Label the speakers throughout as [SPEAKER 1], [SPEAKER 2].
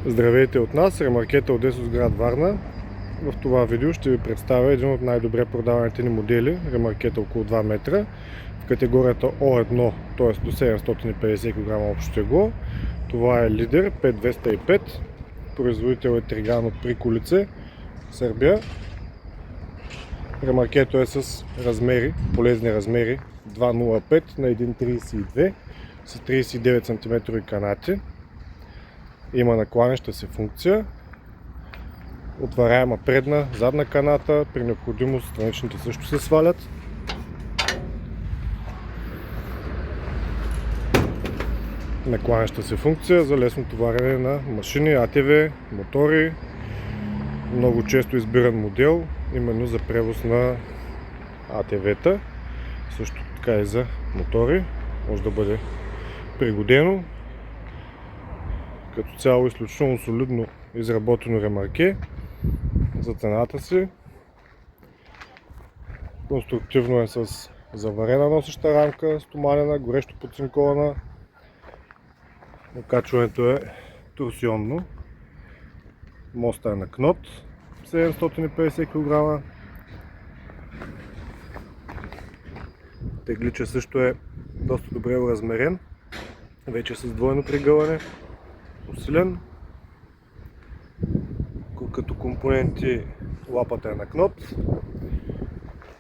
[SPEAKER 1] Здравейте от нас, ремаркета Одесос, град Варна. В това видео ще ви представя един от най-добре продаваните ни модели, ремаркета около 2 метра, в категорията О1, т.е. до 750 кг общо тегло. Това е Лидер 5205, производител е Тригано от Приколице, Сърбия. Ремаркето е с размери, полезни размери 2,05 на 1,32 с 39 см канати. Има накланяща се функция, отваряема предна, задна каната, при необходимост страничните също се свалят. Накланяща се функция за лесно товарене на машини, АТВ, мотори. Много често избиран модел, именно за превоз на АТВ-та, също така и за мотори, може да бъде пригодено. Като цяло изключително солидно изработено ремарке за цената си. Конструктивно е с заварена носеща рамка, стоманена, горещо подцинкована. Окачването е торсионно. Моста е на кнот, 750 кг. Теглича също е доста добре размерен, вече с двойно пригъване, усилен. Като компоненти лапата е на кнот.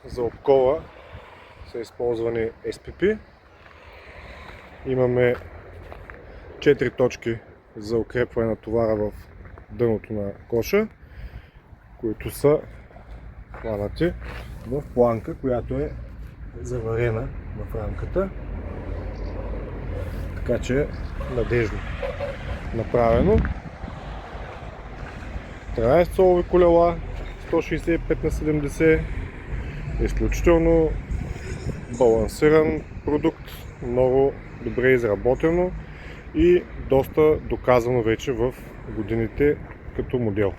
[SPEAKER 1] За обкола са използвани SPP. Имаме 4 точки за укрепване на товара в дъното на коша, които са хванати в планка, която е заварена в рамката, така че е надежно направено. 13-цолови колела, 165/70, изключително балансиран продукт, много добре изработено и доста доказано вече в годините като модел.